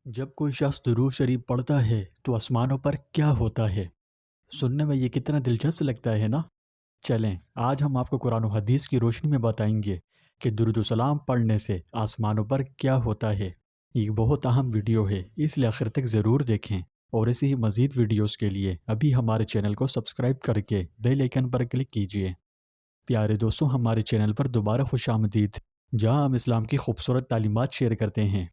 جب کوئی شخص درود شریف پڑھتا ہے تو آسمانوں پر کیا ہوتا ہے؟ سننے میں یہ کتنا دلچسپ لگتا ہے نا؟ چلیں آج ہم آپ کو قرآن و حدیث کی روشنی میں بتائیں گے کہ درود و سلام پڑھنے سے آسمانوں پر کیا ہوتا ہے۔ یہ بہت اہم ویڈیو ہے، اس لیے آخر تک ضرور دیکھیں، اور ایسی ہی مزید ویڈیوز کے لیے ابھی ہمارے چینل کو سبسکرائب کر کے بیل آئیکن پر کلک کیجیے۔ پیارے دوستوں، ہمارے چینل پر دوبارہ خوش آمدید، جہاں ہم اسلام کی خوبصورت تعلیمات شیئر کرتے ہیں۔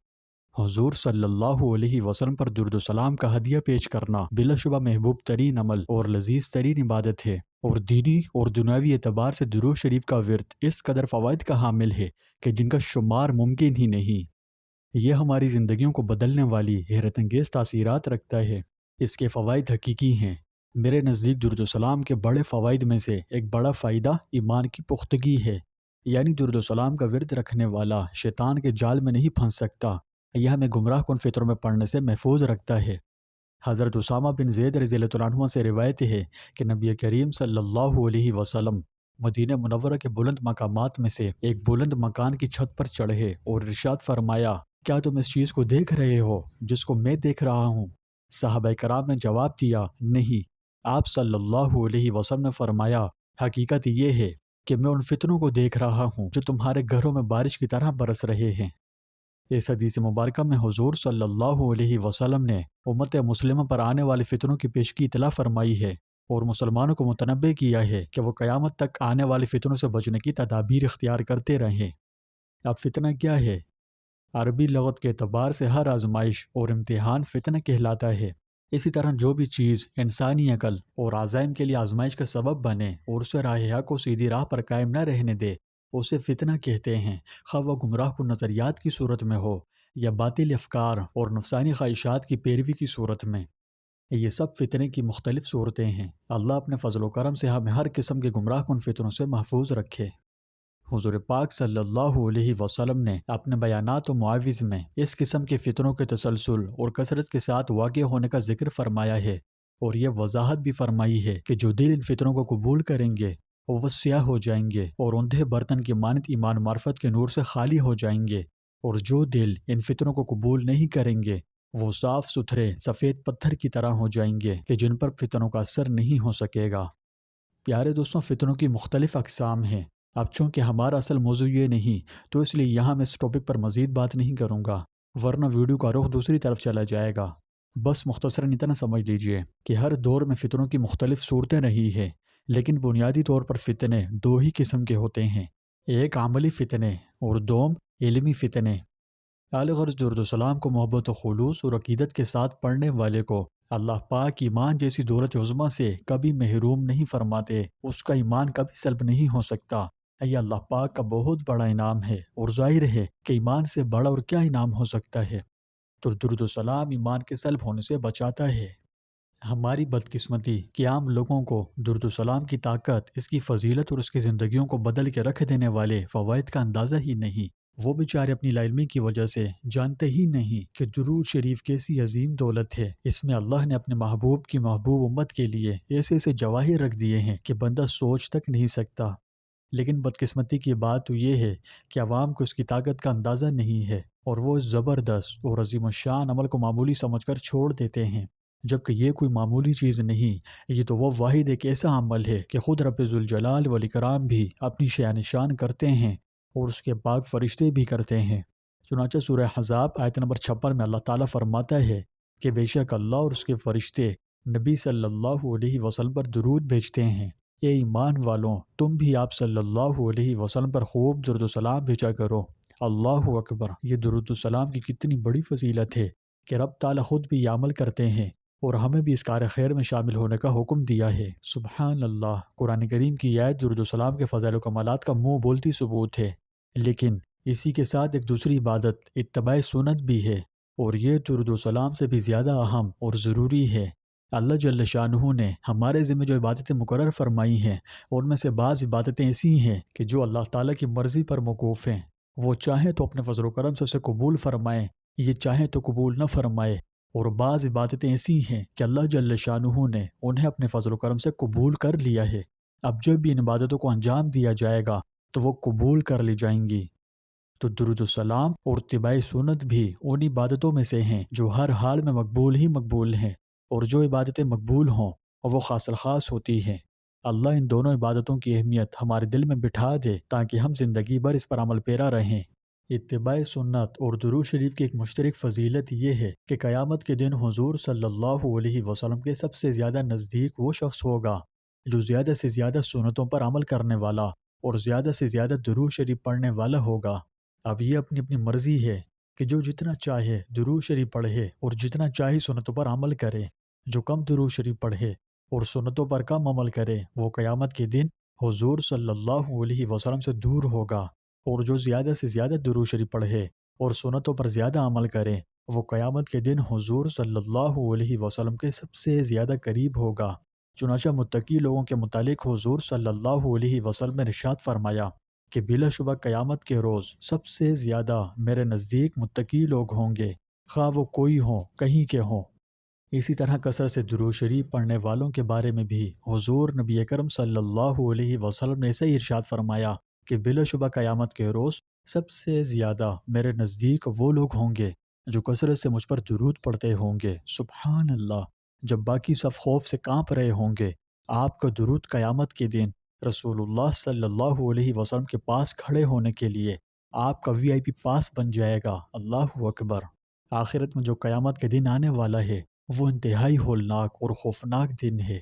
حضور صلی اللہ علیہ وسلم پر درود و سلام کا ہدیہ پیش کرنا بلا شبہ محبوب ترین عمل اور لذیذ ترین عبادت ہے، اور دینی اور دنیاوی اعتبار سے درود شریف کا ورد اس قدر فوائد کا حامل ہے کہ جن کا شمار ممکن ہی نہیں۔ یہ ہماری زندگیوں کو بدلنے والی حیرت انگیز تاثیرات رکھتا ہے۔ اس کے فوائد حقیقی ہیں۔ میرے نزدیک درود و سلام کے بڑے فوائد میں سے ایک بڑا فائدہ ایمان کی پختگی ہے، یعنی درود و سلام کا ورد رکھنے والا شیطان کے جال میں نہیں پھنس سکتا۔ یہ ہمیں گمراہ کن فطروں میں پڑھنے سے محفوظ رکھتا ہے۔ حضرت اسامہ بن زید رضی اللہ عنہ سے روایت ہے کہ نبی کریم صلی اللہ علیہ وسلم مدینہ منورہ کے بلند مقامات میں سے ایک بلند مکان کی چھت پر چڑھے اور ارشاد فرمایا، کیا تم اس چیز کو دیکھ رہے ہو جس کو میں دیکھ رہا ہوں؟ صحابہ کرام نے جواب دیا، نہیں۔ آپ صلی اللہ علیہ وسلم نے فرمایا، حقیقت یہ ہے کہ میں ان فتنوں کو دیکھ رہا ہوں جو تمہارے گھروں میں بارش کی طرح برس رہے ہیں۔ اس حدیث مبارکہ میں حضور صلی اللہ علیہ وسلم نے امت مسلمہ پر آنے والے فتنوں کی پیشگی اطلاع فرمائی ہے، اور مسلمانوں کو متنبہ کیا ہے کہ وہ قیامت تک آنے والے فتنوں سے بچنے کی تدابیر اختیار کرتے رہیں۔ اب فتنہ کیا ہے؟ عربی لغت کے اعتبار سے ہر آزمائش اور امتحان فتنہ کہلاتا ہے۔ اسی طرح جو بھی چیز انسانی عقل اور عزائم کے لیے آزمائش کا سبب بنے اور اسے راہ حق کو سیدھی راہ پر قائم نہ رہنے دے، اسے فتنہ کہتے ہیں، خواہ وہ گمراہ کن نظریات کی صورت میں ہو یا باطل افکار اور نفسانی خواہشات کی پیروی کی صورت میں۔ یہ سب فتنے کی مختلف صورتیں ہیں۔ اللہ اپنے فضل و کرم سے ہمیں ہر قسم کے گمراہ کن فتنوں سے محفوظ رکھے۔ حضور پاک صلی اللہ علیہ وسلم نے اپنے بیانات و معاوض میں اس قسم کے فتنوں کے تسلسل اور کثرت کے ساتھ واقع ہونے کا ذکر فرمایا ہے، اور یہ وضاحت بھی فرمائی ہے کہ جو دل ان فتنوں کو قبول کریں گے وہ سیاہ ہو جائیں گے اور اندھے برتن کی مانند ایمان و معرفت کے نور سے خالی ہو جائیں گے، اور جو دل ان فتنوں کو قبول نہیں کریں گے وہ صاف ستھرے سفید پتھر کی طرح ہو جائیں گے کہ جن پر فتنوں کا اثر نہیں ہو سکے گا۔ پیارے دوستوں، فتنوں کی مختلف اقسام ہیں۔ اب چونکہ ہمارا اصل موضوع یہ نہیں، تو اس لیے یہاں میں اس ٹاپک پر مزید بات نہیں کروں گا، ورنہ ویڈیو کا رخ دوسری طرف چلا جائے گا۔ بس مختصراً اتنا سمجھ لیجئے کہ ہر دور میں فتنوں کی مختلف صورتیں رہی ہیں، لیکن بنیادی طور پر فتنے دو ہی قسم کے ہوتے ہیں، ایک عملی فتنے اور دوم علمی فتنے۔ غرض درود و سلام کو محبت و خلوص اور عقیدت کے ساتھ پڑھنے والے کو اللہ پاک ایمان جیسی دولت عظمیٰ سے کبھی محروم نہیں فرماتے، اس کا ایمان کبھی سلب نہیں ہو سکتا۔ یہ اللہ پاک کا بہت بڑا انعام ہے، اور ظاہر ہے کہ ایمان سے بڑا اور کیا انعام ہو سکتا ہے۔ تو درود و سلام ایمان کے سلب ہونے سے بچاتا ہے۔ ہماری بدقسمتی کہ عام لوگوں کو درود و سلام کی طاقت، اس کی فضیلت اور اس کی زندگیوں کو بدل کے رکھ دینے والے فوائد کا اندازہ ہی نہیں۔ وہ بیچارے اپنی لا علمی کی وجہ سے جانتے ہی نہیں کہ درود شریف کیسی عظیم دولت ہے۔ اس میں اللہ نے اپنے محبوب کی محبوب امت کے لیے ایسے ایسے جواہر رکھ دیے ہیں کہ بندہ سوچ تک نہیں سکتا۔ لیکن بدقسمتی کی بات تو یہ ہے کہ عوام کو اس کی طاقت کا اندازہ نہیں ہے، اور وہ اس زبردست اور عظیم الشان عمل کو معمولی سمجھ کر چھوڑ دیتے ہیں، جبکہ یہ کوئی معمولی چیز نہیں، یہ تو وہ واحد ایک ایسا عمل ہے کہ خود رب ذوالجلال والاکرام بھی اپنی شان شان کرتے ہیں، اور اس کے پاک فرشتے بھی کرتے ہیں۔ چنانچہ سورہ احزاب آیت نمبر 56 میں اللہ تعالیٰ فرماتا ہے کہ بے شک اللہ اور اس کے فرشتے نبی صلی اللہ علیہ وسلم پر درود بھیجتے ہیں۔ اے ایمان والوں، تم بھی آپ صلی اللہ علیہ وسلم پر خوب درود و سلام بھیجا کرو۔ اللہ اکبر! یہ درود و سلام کی کتنی بڑی فضیلت ہے کہ رب تعالیٰ خود بھی یہ عمل کرتے ہیں، اور ہمیں بھی اس کار خیر میں شامل ہونے کا حکم دیا ہے۔ سبحان اللہ! قرآن کریم کی آیت درود و سلام کے فضائل و کمالات کا منہ بولتی ثبوت ہے، لیکن اسی کے ساتھ ایک دوسری عبادت اتباع سنت بھی ہے، اور یہ درود و سلام سے بھی زیادہ اہم اور ضروری ہے۔ اللہ جل شانہ نے ہمارے ذمہ جو عبادتیں مقرر فرمائی ہیں، ان میں سے بعض عبادتیں ایسی ہیں کہ جو اللہ تعالیٰ کی مرضی پر موقوف ہیں، وہ چاہیں تو اپنے فضل و کرم سے اسے قبول فرمائیں، یہ چاہیں تو قبول نہ فرمائے، اور بعض عبادتیں ایسی ہیں کہ اللہ جل شانہ نے انہیں اپنے فضل و کرم سے قبول کر لیا ہے۔ اب جب بھی ان عبادتوں کو انجام دیا جائے گا تو وہ قبول کر لی جائیں گی۔ تو درود السلام اور اتباع سنت بھی ان عبادتوں میں سے ہیں جو ہر حال میں مقبول ہی مقبول ہیں، اور جو عبادتیں مقبول ہوں وہ خاص الخاص ہوتی ہیں۔ اللہ ان دونوں عبادتوں کی اہمیت ہمارے دل میں بٹھا دے تاکہ ہم زندگی بھر اس پر عمل پیرا رہیں۔ اتباع سنت اور درود شریف کی ایک مشترک فضیلت یہ ہے کہ قیامت کے دن حضور صلی اللہ علیہ وسلم کے سب سے زیادہ نزدیک وہ شخص ہوگا جو زیادہ سے زیادہ سنتوں پر عمل کرنے والا اور زیادہ سے زیادہ درود شریف پڑھنے والا ہوگا۔ اب یہ اپنی اپنی مرضی ہے کہ جو جتنا چاہے درود شریف پڑھے اور جتنا چاہے سنتوں پر عمل کرے۔ جو کم درود شریف پڑھے اور سنتوں پر کم عمل کرے وہ قیامت کے دن حضور صلی اللہ علیہ وسلم سے دور ہوگا، اور جو زیادہ سے زیادہ درود شریف پڑھے اور سنتوں پر زیادہ عمل کرے وہ قیامت کے دن حضور صلی اللہ علیہ وسلم کے سب سے زیادہ قریب ہوگا۔ چنانچہ متقی لوگوں کے متعلق حضور صلی اللہ علیہ وسلم نے ارشاد فرمایا کہ بلا شبہ قیامت کے روز سب سے زیادہ میرے نزدیک متقی لوگ ہوں گے، خواہ وہ کوئی ہوں کہیں کے ہوں۔ اسی طرح کثرت سے درود شریف پڑھنے والوں کے بارے میں بھی حضور نبی اکرم صلی اللہ علیہ وسلم نے ایسا ہی ارشاد فرمایا کہ بلا شبہ قیامت کے روز سب سے زیادہ میرے نزدیک وہ لوگ ہوں گے جو کثرت سے مجھ پر درود پڑھتے ہوں گے۔ سبحان اللہ! جب باقی سب خوف سے کانپ رہے ہوں گے، آپ کا درود قیامت کے دن رسول اللہ صلی اللہ علیہ وسلم کے پاس کھڑے ہونے کے لیے آپ کا VIP پاس بن جائے گا۔ اللہ اکبر! آخرت میں جو قیامت کے دن آنے والا ہے وہ انتہائی ہولناک اور خوفناک دن ہے۔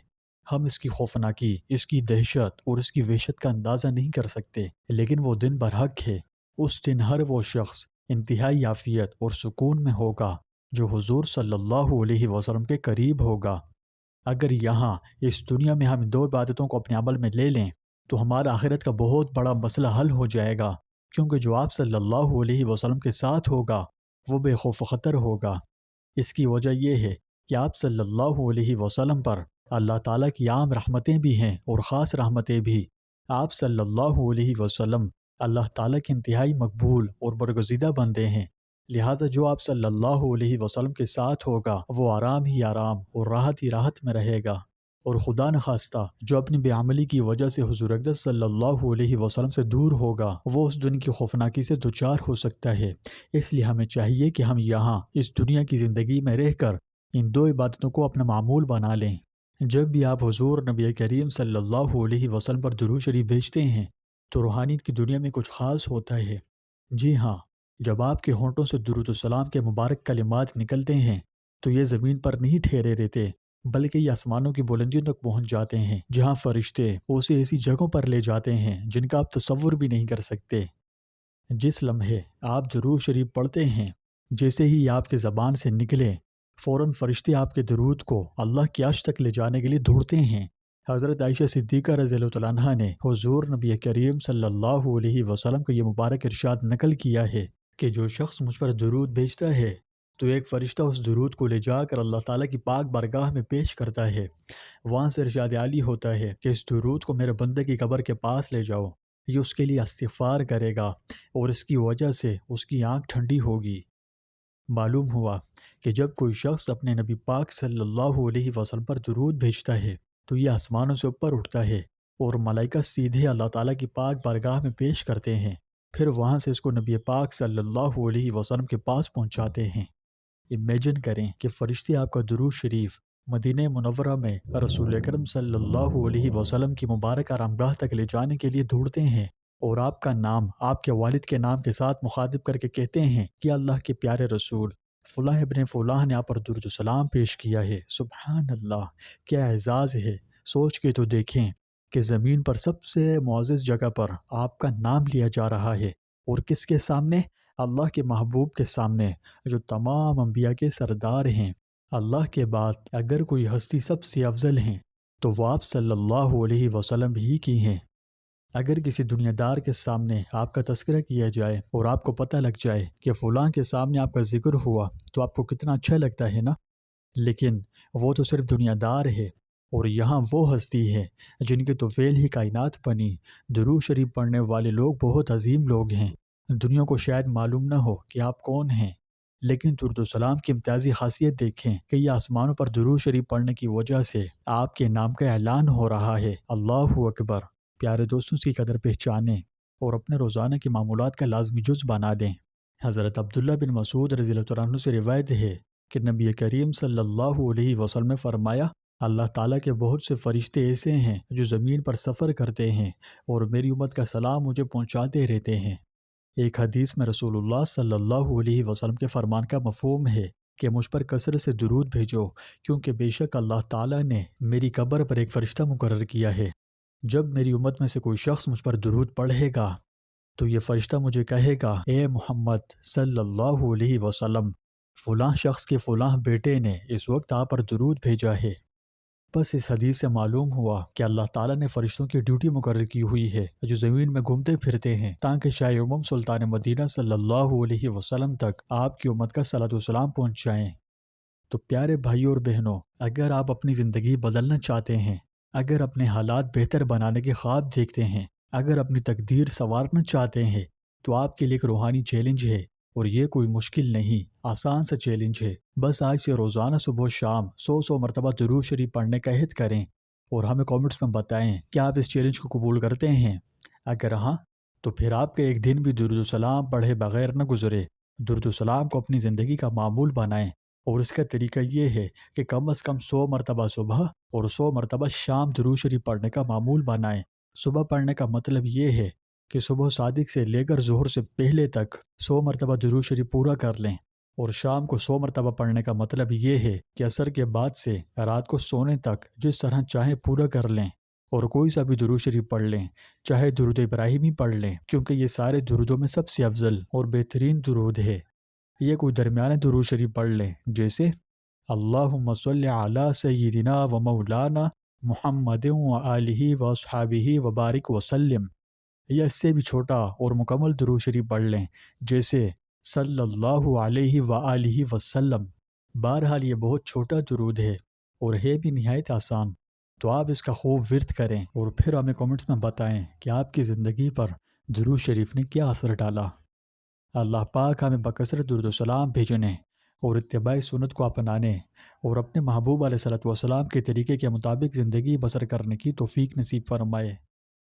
ہم اس کی خوفناکی، اس کی دہشت اور اس کی وحشت کا اندازہ نہیں کر سکتے، لیکن وہ دن برحق ہے۔ اس دن ہر وہ شخص انتہائی عافیت اور سکون میں ہوگا جو حضور صلی اللہ علیہ وسلم کے قریب ہوگا۔ اگر یہاں اس دنیا میں ہم دو عبادتوں کو اپنے عمل میں لے لیں تو ہمارا آخرت کا بہت بڑا مسئلہ حل ہو جائے گا، کیونکہ جو آپ صلی اللہ علیہ وسلم کے ساتھ ہوگا وہ بے خوف و خطر ہوگا۔ اس کی وجہ یہ ہے کہ آپ صلی اللہ علیہ وسلم پر اللہ تعالیٰ کی عام رحمتیں بھی ہیں اور خاص رحمتیں بھی۔ آپ صلی اللہ علیہ وسلم اللہ تعالیٰ کے انتہائی مقبول اور برگزیدہ بندے ہیں، لہٰذا جو آپ صلی اللہ علیہ وسلم کے ساتھ ہوگا وہ آرام ہی آرام اور راحت ہی راحت میں رہے گا، اور خدا نخواستہ جو اپنی بے عملی کی وجہ سے حضور اقدس صلی اللہ علیہ وسلم سے دور ہوگا وہ اس دن کی خوفناکی سے دوچار ہو سکتا ہے۔ اس لیے ہمیں چاہیے کہ ہم یہاں اس دنیا کی زندگی میں رہ کر ان دو عبادتوں کو اپنا معمول بنا لیں۔ جب بھی آپ حضور نبی کریم صلی اللہ علیہ وسلم پر درود شریف بھیجتے ہیں تو روحانیت کی دنیا میں کچھ خاص ہوتا ہے۔ جی ہاں، جب آپ کے ہونٹوں سے درود السلام کے مبارک کلمات نکلتے ہیں تو یہ زمین پر نہیں ٹھہرے رہتے، بلکہ یہ آسمانوں کی بلندیوں تک پہنچ جاتے ہیں، جہاں فرشتے اسے ایسی جگہوں پر لے جاتے ہیں جن کا آپ تصور بھی نہیں کر سکتے۔ جس لمحے آپ درود شریف پڑھتے ہیں، جیسے ہی آپ کے زبان سے نکلے فوراً فرشتے آپ کے درود کو اللہ کی عرش تک لے جانے کے لیے دوڑتے ہیں۔ حضرت عائشہ صدیقہ رضی اللہ تعالیٰ عنہا نے حضور نبی کریم صلی اللہ علیہ وسلم کا یہ مبارک ارشاد نقل کیا ہے کہ جو شخص مجھ پر درود بھیجتا ہے تو ایک فرشتہ اس درود کو لے جا کر اللہ تعالیٰ کی پاک بارگاہ میں پیش کرتا ہے۔ وہاں سے ارشاد عالی ہوتا ہے کہ اس درود کو میرے بندے کی قبر کے پاس لے جاؤ، یہ اس کے لیے استغفار کرے گا اور اس کی وجہ سے اس کی آنکھ ٹھنڈی ہوگی۔ معلوم ہوا کہ جب کوئی شخص اپنے نبی پاک صلی اللہ علیہ وسلم پر درود بھیجتا ہے تو یہ آسمانوں سے اوپر اٹھتا ہے اور ملائکہ سیدھے اللہ تعالیٰ کی پاک بارگاہ میں پیش کرتے ہیں، پھر وہاں سے اس کو نبی پاک صلی اللہ علیہ وسلم کے پاس پہنچاتے ہیں۔ امیجن کریں کہ فرشتے آپ کا درود شریف مدینہ منورہ میں رسول اکرم صلی اللہ علیہ وسلم کی مبارک آرامگاہ تک لے جانے کے لیے دوڑتے ہیں اور آپ کا نام آپ کے والد کے نام کے ساتھ مخاطب کر کے کہتے ہیں کہ اللہ کے پیارے رسول فلاں ابن فلاں نے آپ پر درود السلام پیش کیا ہے۔ سبحان اللہ! کیا اعزاز ہے! سوچ کے تو دیکھیں کہ زمین پر سب سے معزز جگہ پر آپ کا نام لیا جا رہا ہے، اور کس کے سامنے؟ اللہ کے محبوب کے سامنے جو تمام انبیاء کے سردار ہیں۔ اللہ کے بعد اگر کوئی ہستی سب سے افضل ہیں تو وہ آپ صلی اللہ علیہ وسلم ہی کی ہیں۔ اگر کسی دنیا دار کے سامنے آپ کا تذکرہ کیا جائے اور آپ کو پتہ لگ جائے کہ فلاں کے سامنے آپ کا ذکر ہوا تو آپ کو کتنا اچھا لگتا ہے نا؟ لیکن وہ تو صرف دنیا دار ہے، اور یہاں وہ ہستی ہے جن کے طفیل ہی کائنات بنی۔ درود شریف پڑھنے والے لوگ بہت عظیم لوگ ہیں، دنیا کو شاید معلوم نہ ہو کہ آپ کون ہیں، لیکن درود السلام کی امتیازی خاصیت دیکھیں کہ یہ آسمانوں پر درود شریف پڑھنے کی وجہ سے آپ کے نام کا اعلان ہو رہا ہے۔ اللہ اکبر! پیارے دوستوں، کی قدر پہچانیں اور اپنے روزانہ کی معمولات کا لازمی جز بنا دیں۔ حضرت عبداللہ بن مسعود رضی اللہ عنہ سے روایت ہے کہ نبی کریم صلی اللہ علیہ وسلم نے فرمایا، اللہ تعالیٰ کے بہت سے فرشتے ایسے ہیں جو زمین پر سفر کرتے ہیں اور میری امت کا سلام مجھے پہنچاتے رہتے ہیں۔ ایک حدیث میں رسول اللہ صلی اللہ علیہ وسلم کے فرمان کا مفہوم ہے کہ مجھ پر کثرت سے درود بھیجو، کیونکہ بے شک اللہ تعالیٰ نے میری قبر پر ایک فرشتہ مقرر کیا ہے۔ جب میری امت میں سے کوئی شخص مجھ پر درود پڑھے گا تو یہ فرشتہ مجھے کہے گا، اے محمد صلی اللہ علیہ وسلم، فلاں شخص کے فلاں بیٹے نے اس وقت آپ پر درود بھیجا ہے۔ بس اس حدیث سے معلوم ہوا کہ اللہ تعالیٰ نے فرشتوں کی ڈیوٹی مقرر کی ہوئی ہے جو زمین میں گھومتے پھرتے ہیں تاکہ شاہ امم سلطان مدینہ صلی اللہ علیہ وسلم تک آپ کی امت کا صلاۃ والسلام پہنچ جائیں۔ تو پیارے بھائیوں اور بہنوں، اگر آپ اپنی زندگی بدلنا چاہتے ہیں، اگر اپنے حالات بہتر بنانے کے خواب دیکھتے ہیں، اگر اپنی تقدیر سنوارنا چاہتے ہیں، تو آپ کے لیے ایک روحانی چیلنج ہے، اور یہ کوئی مشکل نہیں، آسان سا چیلنج ہے۔ بس آج سے روزانہ صبح و شام 100 مرتبہ درود شریف پڑھنے کا عہد کریں اور ہمیں کامنٹس میں بتائیں کہ آپ اس چیلنج کو قبول کرتے ہیں۔ اگر ہاں تو پھر آپ کا ایک دن بھی درود و سلام پڑھے بغیر نہ گزرے۔ درود و سلام کو اپنی زندگی کا معمول بنائیں، اور اس کا طریقہ یہ ہے کہ کم از کم 100 مرتبہ صبح اور 100 مرتبہ شام درود شریف پڑھنے کا معمول بنائیں۔ صبح پڑھنے کا مطلب یہ ہے کہ صبح صادق سے لے کر ظہر سے پہلے تک 100 مرتبہ درود شریف پورا کر لیں، اور شام کو 100 مرتبہ پڑھنے کا مطلب یہ ہے کہ عصر کے بعد سے رات کو سونے تک جس طرح چاہیں پورا کر لیں، اور کوئی سا بھی درود شریف پڑھ لیں، چاہے درود ابراہیمی پڑھ لیں، کیونکہ یہ سارے درودوں میں سب سے افضل اور بہترین درود ہے۔ یہ کوئی درمیانے درود شریف پڑھ لیں، جیسے اللہم صلی علی سیدنا و مولانا محمد و آلہ و اصحابہ و بارک وسلم، یا اس سے بھی چھوٹا اور مکمل درود شریف پڑھ لیں، جیسے صلی اللہ علیہ وآلہ وسلم۔ بہرحال یہ بہت چھوٹا درود ہے اور ہے بھی نہایت آسان، تو آپ اس کا خوب ورد کریں اور پھر ہمیں کامنٹس میں بتائیں کہ آپ کی زندگی پر درود شریف نے کیا اثر ڈالا۔ اللہ پاک ہمیں بکثرت درود و سلام بھیجنے اور اتباع سنت کو اپنانے اور اپنے محبوب علیہ الصلوۃ والسلام کے طریقے کے مطابق زندگی بسر کرنے کی توفیق نصیب فرمائے۔